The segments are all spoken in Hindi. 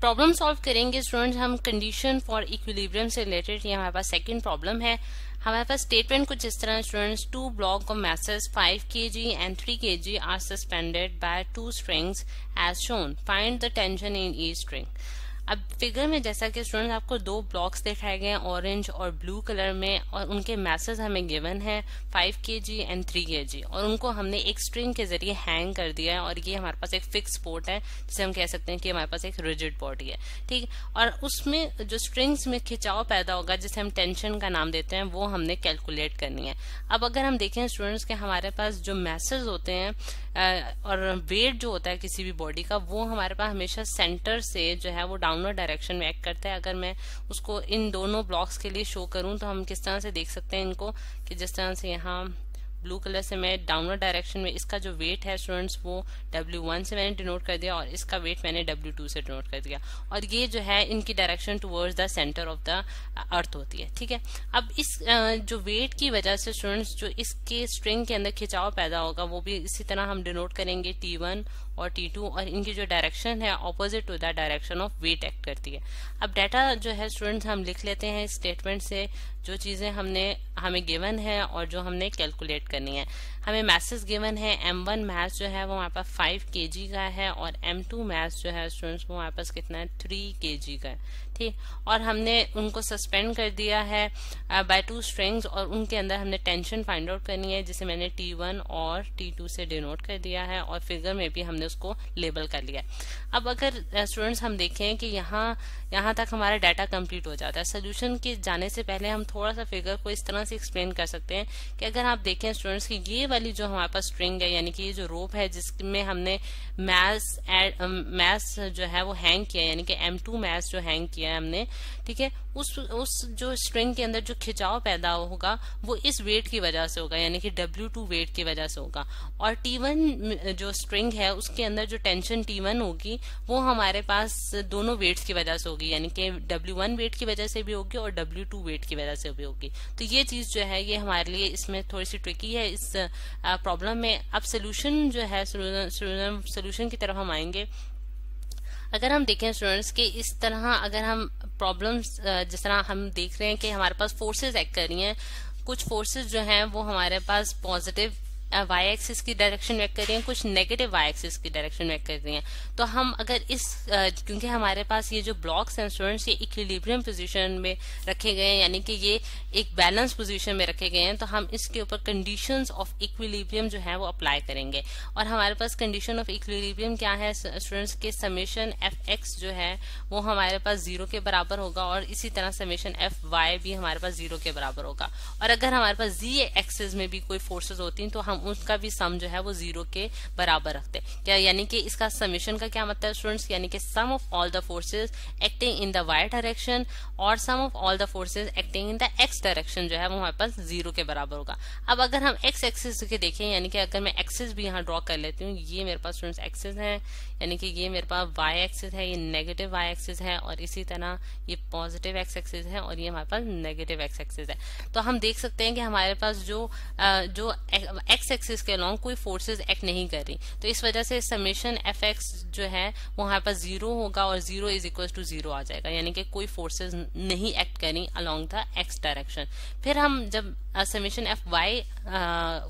प्रॉब्लम सॉल्व करेंगे स्टूडेंट्स हम कंडीशन फॉर इक्विलिब्रियम से रिलेटेड। ये हमारे पास सेकंड प्रॉब्लम है। हमारे पास स्टेटमेंट कुछ इस तरह students, 2 block of masses 5 kg and 3 kg are suspended by 2 strings as shown. Find the tension in each string. अब फिगर में जैसा कि स्टूडेंट्स आपको 2 ब्लॉक्स दिखाए गए हैं ऑरेंज और ब्लू कलर में, और उनके मैसेज हमें गिवन है 5 kg एंड 3 kg, और उनको हमने एक स्ट्रिंग के जरिए हैंग कर दिया है। और ये हमारे पास एक फिक्स सपोर्ट है जिसे हम कह सकते हैं कि हमारे पास एक रिजिड बॉडी है, ठीक। और उसमें जो स्ट्रिंग्स में खिंचाव पैदा होगा जिसे हम टेंशन का नाम देते हैं, वो हमने कैलकुलेट करनी है। अब अगर हम देखें स्टूडेंट्स के हमारे पास जो मैसेज होते हैं और वेट जो होता है किसी भी बॉडी का, वो हमारे पास हमेशा सेंटर से जो है वो डाउनवर्ड डायरेक्शन में एक्ट करता है। अगर मैं उसको इन दोनों ब्लॉक्स के लिए शो करूं तो हम किस तरह से देख सकते हैं इनको, कि जिस तरह से यहाँ ब्लू कलर से मैं डाउनवर्ड डायरेक्शन में इसका जो वेट है स्टूडेंट्स वो W1 से मैंने डिनोट कर दिया और इसका वेट मैंने W2 से डिनोट कर दिया, और ये जो है इनकी direction towards the centre of the earth होती है, ठीक है। अब इस जो वेट की वजह से स्टूडेंट्स जो इसके स्ट्रिंग के अंदर खिंचाव पैदा होगा वो भी इसी तरह हम डिनोट करेंगे T1 और T2, और इनकी जो डायरेक्शन है opposite to the direction of weight act करती है। अब डाटा जो है स्टूडेंट्स हम लिख लेते हैं स्टेटमेंट से, जो चीजें हमें गिवन है और जो हमने कैलकुलेट करनी है। हमें मैसेज गिवन है M1 मैस जो है वो हमारे पास 5 kg का है, और M2 मैस जो है स्टूडेंट्स वो हमारे पास कितना है 3 kg का है, ठीक। और हमने उनको सस्पेंड कर दिया है बाय 2 स्ट्रिंग्स, और उनके अंदर हमने टेंशन फाइंड आउट करनी है जिसे मैंने T1 और T2 से डिनोट कर दिया है, और फिगर में भी हमने उसको लेबल कर लिया है। अब अगर स्टूडेंट्स हम देखें कि यहाँ तक हमारा डाटा कंप्लीट हो जाता है। सोल्यूशन के जाने से पहले हम थोड़ा सा फिगर को इस तरह से एक्सप्लेन कर सकते हैं कि अगर आप देखें स्टूडेंट्स की ये वाली जो हमारे पास स्ट्रिंग है, यानी कि ये जो रोप है जिसमें हमने मैस जो है वो हैंग किया है, यानी कि M2 मैस जो हैंग किया है हमने, ठीक है, उस जो स्ट्रिंग के अंदर जो खिंचाव पैदा होगा वो इस वेट की वजह से होगा, यानी कि W2 वेट की वजह से होगा। और T1 जो स्ट्रिंग है उसके अंदर जो टेंशन T1 होगी वो हमारे पास दोनों वेट्स की वजह से होगी, यानी कि W1 वेट की वजह से भी होगी और W2 वेट की वजह से भी होगी। तो ये चीज जो है ये हमारे लिए इसमें थोड़ी सी ट्रिकी है इस प्रॉब्लम में। अब सोल्यूशन जो है सोल्यूशन की तरफ हम आएंगे। अगर हम देखें स्टूडेंट्स के इस तरह अगर हम प्रॉब्लम्स जिस तरह हम देख रहे हैं कि हमारे पास फोर्सेस एक्ट कर रही हैं, कुछ फोर्सेस जो हैं वो हमारे पास पॉजिटिव y एक्सिस की डायरेक्शन में एक्ट कर रही हैं, कुछ नेगेटिव y एक्सिस की डायरेक्शन में एक्ट कर रही हैं। तो हम अगर क्योंकि हमारे पास ये जो ब्लॉक्स हैं स्टूडेंट्स ये इक्विलिब्रियम पोजीशन में रखे गए हैं, यानी कि ये एक बैलेंस पोजीशन में रखे गए हैं, तो हम इसके ऊपर कंडीशंस ऑफ इक्विलिब्रियम जो है वो अप्लाई करेंगे। और हमारे पास कंडीशन ऑफ इक्विलिब्रियम क्या है स्टूडेंट्स के, समेशन Fx जो है वो हमारे पास 0 के बराबर होगा, और इसी तरह समेशन Fy भी हमारे पास 0 के बराबर होगा। और अगर हमारे पास z एक्सिस में भी कोई फोर्सेज होती हैं तो हम उसका भी सम जो है वो 0 के बराबर रखते हैं। क्या यानी कि इसका समेशन का क्या मतलब है स्टूडेंट्स, यानी कि sum of all the forces acting in the y direction और sum of all the forces acting in the x direction जो है वो हमारे पास 0 के बराबर होगा। अब अगर हम x एक्सिस के देखें, यानी कि अगर मैं एक्सिस भी यहाँ ड्रॉ कर लेती हूँ, ये मेरे पास स्टूडेंट्स एक्सिस है, यानी कि ये मेरे पास y एक्सिस है, ये नेगेटिव y एक्सिस है, और इसी तरह ये पॉजिटिव x एक्सिस है, और ये हमारे पास नेगेटिव x एक्सिस है। तो हम देख सकते हैं कि हमारे पास जो x एक्सिस के अलोंग कोई फोर्सेस एक्ट नहीं कर रही, तो इस वजह से समेशन Fx जो है वो हमारे पास 0 होगा, और 0 इज इक्वल टू 0 आ जाएगा, यानी कि कोई फोर्सेस नहीं एक्ट करी अलोंग द x डायरेक्शन। फिर हम जब समेशन Fy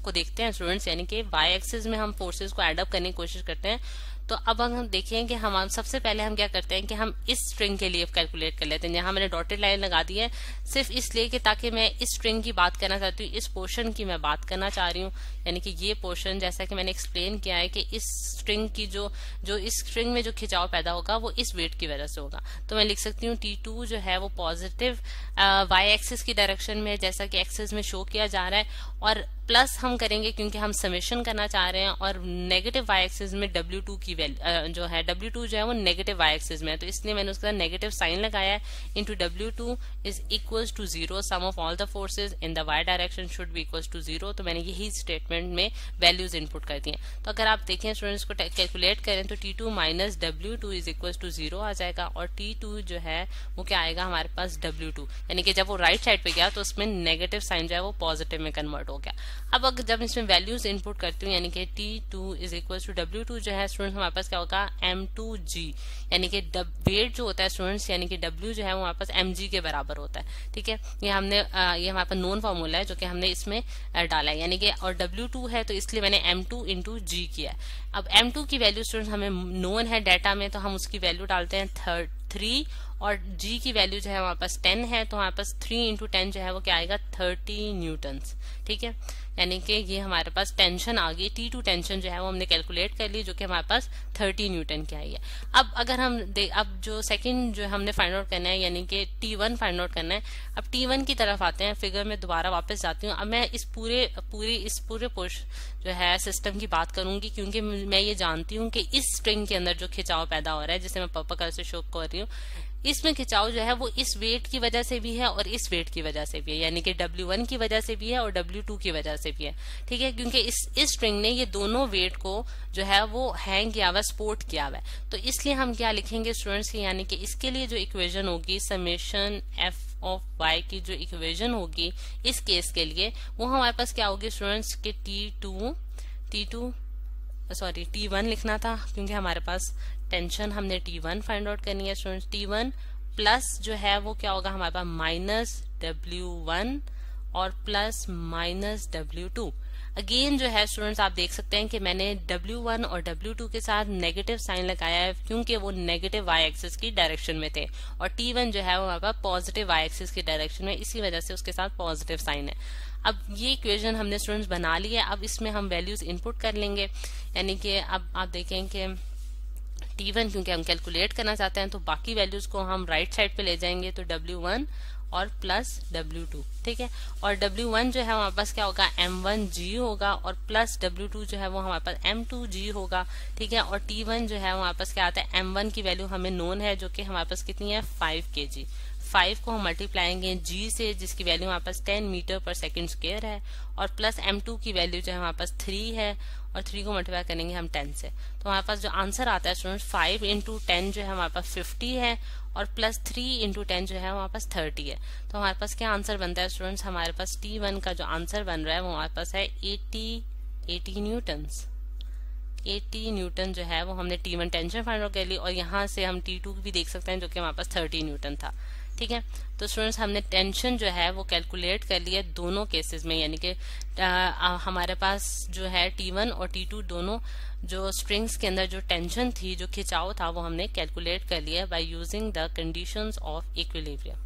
को देखते हैं स्टूडेंट्स, यानी कि y एक्सिस में हम फोर्सेस को एड अप करने की कोशिश करते हैं, तो अब हम देखें कि हम सबसे पहले हम क्या करते हैं कि हम इस स्ट्रिंग के लिए कैलकुलेट कर लेते हैं। यहाँ मैंने डॉटेड लाइन लगा दी है सिर्फ इसलिए कि ताकि मैं इस स्ट्रिंग की बात करना चाहती हूँ, इस पोर्शन की मैं बात करना चाह रही हूँ, यानी कि ये पोर्शन जैसा कि मैंने एक्सप्लेन किया है कि इस स्ट्रिंग की जो इस स्ट्रिंग में जो खिंचाव पैदा होगा वो इस वेट की वजह से होगा। तो मैं लिख सकती हूँ T2 जो है वो पॉजिटिव y एक्सिस की डायरेक्शन में जैसा कि एक्सिस में शो किया जा रहा है, और प्लस हम करेंगे क्योंकि हम समेशन करना चाह रहे हैं, और नेगेटिव y एक्सिस में W2 की वैल्यू जो है W2 जो है वो नेगेटिव y एक्सिस में है, तो इसलिए मैंने उसका नेगेटिव साइन लगाया है, into W2 is equals to 0, sum of all the forces in the y direction should be equals to 0। तो मैंने यही स्टेटमेंट में वैल्यूज इनपुट कर दी हैं। तो अगर आप देखें स्टूडेंट्स को कैलकुलेट करें तो T2 minus W2 is equals to 0 आ जाएगा, और T2 जो है वो क्या आएगा हमारे पास W2, यानी कि जब वो राइट साइड पे गया तो उसमें नेगेटिव साइन जो है वो पॉजिटिव में कन्वर्ट हो गया। अब अगर जब इसमें वैल्यूज इनपुट करती हूँ यानी कि T2 is equal to W2 जो है स्टूडेंट्स हमारे पास क्या होगा M2G, यानी कि वेट जो होता है स्टूडेंट्स यानी कि W जो है वो हमारे पास mg के बराबर होता है। ठीक है, ये हमारे पास नोन फॉर्मूला है जो कि हमने इसमें डाला है, यानी कि और W2 है तो इसलिए मैंने M2 इंटू जी किया है। अब M2 की वैल्यू स्टूडेंट्स हमें नोन है डाटा में, तो हम उसकी वैल्यू डालते हैं 3 और G की वैल्यू जो है हमारे पास 10 है, तो हमारे पास 3 इंटू 10 जो है वो क्या आएगा 30 न्यूटन्स। ठीक है, यानी कि ये हमारे पास टेंशन आ गई, T2 टेंशन जो है वो हमने कैलकुलेट कर ली जो कि हमारे पास 30 न्यूटन की आई है। अब अगर हम अब जो सेकंड जो हमने फाइंड आउट करना है यानी कि T1 फाइंड आउट करना है। अब T1 की तरफ आते हैं, फिगर में दोबारा वापस जाती हूँ। अब मैं इस पूरे जो है सिस्टम की बात करूंगी क्योंकि मैं ये जानती हूँ कि इस स्ट्रिंग के अंदर जो खिंचाव पैदा हो रहा है, जिसे मैं पर्पल कलर से शो कर रही हूँ, इसमें खिंचाव जो है वो इस वेट की वजह से भी है और इस वेट की वजह से भी है, यानी कि W1 की वजह से भी है और W2 की वजह से भी है। ठीक है, क्योंकि इस स्ट्रिंग ने ये दोनों वेट को जो है वो हैंग किया हुआ, सपोर्ट किया हुआ है। तो इसलिए हम क्या लिखेंगे स्टूडेंट्स की, यानी कि इसके लिए जो इक्वेशन होगी समेशन f ऑफ y की जो इक्वेशन होगी इस केस के लिए, वो हमारे पास क्या होगी स्टूडेंट्स के T1 लिखना था क्योंकि हमारे पास टेंशन हमने T1 फाइंड आउट करनी है स्टूडेंट्स। T1 प्लस जो है वो क्या होगा हमारे पास माइनस W1 और प्लस माइनस W2। अगेन जो है स्टूडेंट्स आप देख सकते हैं कि मैंने W1 और W2 के साथ नेगेटिव साइन लगाया है क्योंकि वो नेगेटिव y एक्सिस की डायरेक्शन में थे, और T1 जो है वो हमारे पास पॉजिटिव y एक्सिस की डायरेक्शन में, इसी वजह से उसके साथ पॉजिटिव साइन है। अब ये इक्वेशन हमने स्टूडेंट्स बना ली है। अब इसमें हम वैल्यूज इनपुट कर लेंगे, यानी कि अब आप देखें कि T1 क्योंकि हम कैलकुलेट करना चाहते हैं तो बाकी वैल्यूज को हम राइट साइड पे ले जाएंगे, तो W1 और प्लस W2। ठीक है, और W1 जो है हमारे पास क्या होगा M1G होगा और प्लस W2 जो है वो हमारे पास M2G होगा। ठीक है, और T1 जो है हमारे पास क्या आता है M1 की वैल्यू हमें नोन है जो कि हमारे पास कितनी है 5 kg। 5 को हम मल्टीप्लाएंगे G से जिसकी वैल्यू हमारे पास 10 मीटर पर सेकंड स्क्वायर है, और प्लस M2 की वैल्यू जो है हमारे पास 3 है और 3 को मल्टीप्लाई करेंगे हम 10 से, तो हमारे पास जो आंसर आता है स्टूडेंट्स 5 इंटू 10 जो है हमारे पास 50 है और प्लस 3 इंटू 10 जो है हमारे पास 30 है। तो हमारे पास क्या आंसर बनता है स्टूडेंट्स, हमारे पास T1 का जो आंसर बन रहा है वो हमारे पास है 80 न्यूटन्स। 80 न्यूटन जो है वो हमने T1 टेंशन फाइंड आउट कर ली, और यहाँ से हम T2 भी देख सकते हैं जो कि हमारे पास 30 न्यूटन था। ठीक है, तो स्टूडेंट्स हमने टेंशन जो है वो कैलकुलेट कर लिया दोनों केसेस में, यानी कि हमारे पास जो है T1 और T2 दोनों जो स्ट्रिंग्स के अंदर जो टेंशन थी, जो खिंचाव था, वो हमने कैलकुलेट कर लिया by using the conditions of equilibrium.